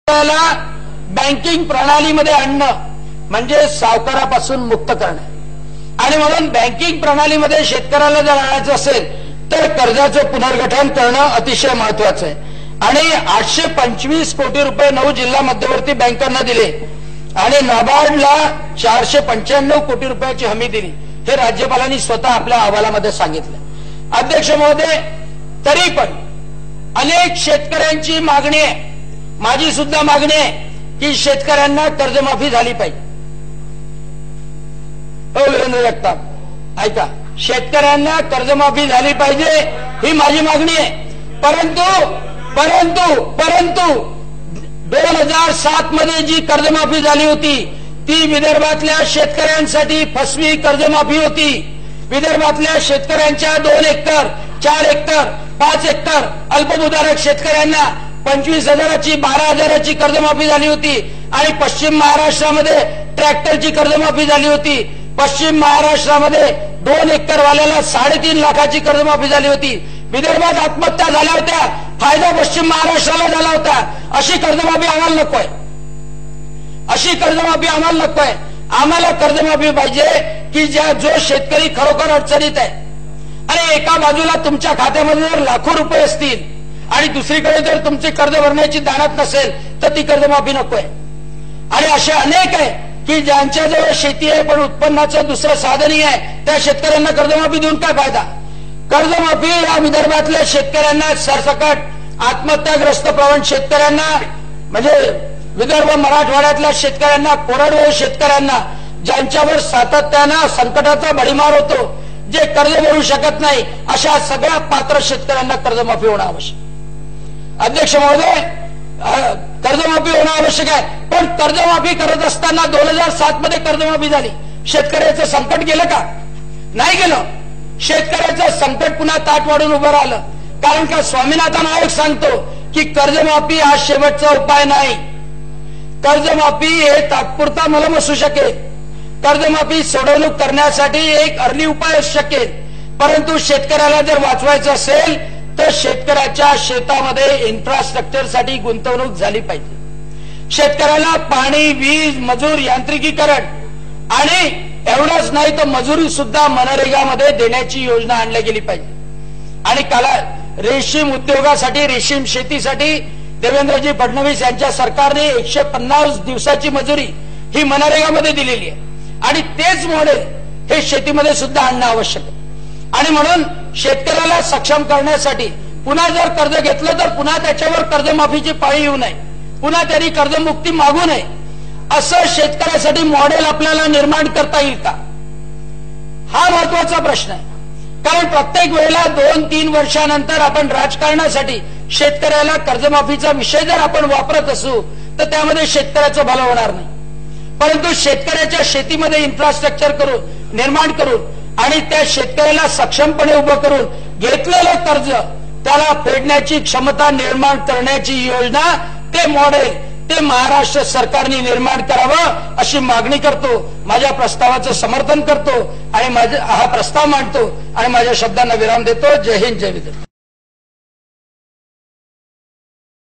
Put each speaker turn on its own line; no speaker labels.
शेतकऱ्याला बँकिंग प्रणालीमध्ये आणणं म्हणजे सावकारापासून मुक्त करणे आणि म्हणून बँकिंग प्रणालीमध्ये शेतकऱ्याला जर आणायचं असेल तर कर्जाचं पुनर्गठन करणं अतिशय महत्वाचं आहे। आणि 825 कोटी रुपये 9 जिल्हा मध्यवर्ती बँकांना दिले आणि नाबार्डला 495 कोटी रुपयाची हमी दिली, हे राज्यपालांनी स्वतः आपल्या अहवालामध्ये सांगितलं। अध्यक्ष महोदय, तरी पण अनेक शेतकऱ्यांची मागणी आहे, माझी सुद्धा मागणी आहे की शेतकऱ्यांना कर्जमाफी झाली पाहिजे। वीरेंद्र जगताप, ऐका, शेतकऱ्यांना कर्जमाफी झाली पाहिजे ही माझी मागणी आहे। परंतु 2007 मध्ये जी कर्जमाफी झाली होती ती विदर्भातल्या शेतकऱ्यांसाठी फसवी कर्जमाफी होती। विदर्भातल्या शेतकऱ्यांच्या 2 हेक्टर 4 हेक्टर 5 हेक्टर अल्पभूधारक शेतकऱ्यांना 25,000ची 12,000ची कर्जमाफी झाली होती आणि पश्चिम महाराष्ट्रामध्ये ट्रॅक्टरची कर्जमाफी झाली होती। पश्चिम महाराष्ट्रामध्ये 2 हेक्टर वाल्याला 3.5 लाखाची कर्जमाफी झाली होती। विदर्भात आत्महत्या झाल्या होत्या, फायदा पश्चिम महाराष्ट्राला झाला होता। अशी कर्जमाफी आम्हाला नकोय, अशी कर्जमाफी आम्हाला नकोय। आम्हाला कर्जमाफी पाहिजे की जो शेतकरी खरोखर अडचणीत आहे आणि एका बाजूला तुमच्या खात्यामध्ये जर लाखो रुपये असतील आणि दुसरीकडे जर तुमचे कर्ज भरण्याची दानत नसेल तर ती कर्जमाफी नकोय। आणि असे अनेक आहे की ज्यांच्याजवळ शेती आहे पण उत्पन्नाचं दुसरं साधनही आहे, त्या शेतकऱ्यांना कर्जमाफी देऊन काय फायदा। कर्जमाफी या विदर्भातल्या शेतकऱ्यांना, सरसकट आत्महत्याग्रस्त प्रवण शेतकऱ्यांना, म्हणजे विदर्भ मराठवाड्यातल्या शेतकऱ्यांना, कोरडवाहू शेतकऱ्यांना, ज्यांच्यावर सातत्यानं संकटाचा भडीमार होतो, जे कर्ज भरू शकत नाही, अशा सगळ्या पात्र शेतकऱ्यांना कर्जमाफी होणं आवश्यक। अध्यक्ष महोदय, कर्जमाफी होणं आवश्यक आहे, पण कर्जमाफी करत असताना 2007 मध्ये कर्जमाफी झाली, शेतकऱ्याचं संकट गेलं का? नाही गेलं। शेतकऱ्याचं संकट पुन्हा ताट वाढून उभं राहिलं, कारण का स्वामीनाथन आयोग सांगतो की कर्जमाफी हा शेवटचा उपाय नाही। कर्जमाफी हे तात्पुरता मलम असू शकेल, कर्जमाफी सोडवणूक करण्यासाठी एक अर्ली उपाय असू शकेल, परंतु शेतकऱ्याला जर वाचवायचं असेल तर शेतकऱ्याच्या शेतामध्ये इन्फ्रास्ट्रक्चरसाठी गुंतवणूक झाली पाहिजे। शेतकऱ्याला पाणी, वीज, मजूर, यांत्रिकीकरण आणि एवढंच नाही तर मजुरी सुद्धा मनरेगामध्ये देण्याची योजना आणली गेली पाहिजे। आणि रेशीम उद्योगासाठी, रेशीम शेतीसाठी देवेंद्रजी फडणवीस यांच्या सरकारने 150 दिवसाची मजुरी ही मनरेगामध्ये दिलेली आहे आणि तेच मॉडेल हे शेतीमध्ये सुद्धा आणणं आवश्यक आहे। आणि म्हणून शेतकऱ्याला सक्षम करण्यासाठी पुन्हा जर कर्ज घेतलं तर पुन्हा त्याच्यावर कर्जमाफीची पाळी येऊ नये, पुन्हा त्यांनी कर्जमुक्ती मागू नये, असं शेतकऱ्यासाठी मॉडेल आपल्याला निर्माण करता येईल का, हा महत्वाचा प्रश्न आहे। कारण प्रत्येक वेळेला 2-3 वर्षानंतर आपण राजकारणासाठी शेतकऱ्याला कर्जमाफीचा विषय जर आपण वापरत असू तर त्यामध्ये शेतकऱ्याचं भलं होणार नाही। परंतु शेतकऱ्याच्या शेतीमध्ये इन्फ्रास्ट्रक्चर करून, निर्माण करून आणि त्या शेतकऱ्याला सक्षमपणे उभं करून घेतलेलं कर्ज त्याला फेडण्याची क्षमता निर्माण करण्याची योजना, ते मॉडेल, ते महाराष्ट्र सरकारने निर्माण करावं अशी मागणी करतो। माझ्या प्रस्तावाचं समर्थन करतो आणि हा प्रस्ताव मांडतो आणि माझ्या शब्दांना विराम देतो। जय हिंद, जय विदर्भ।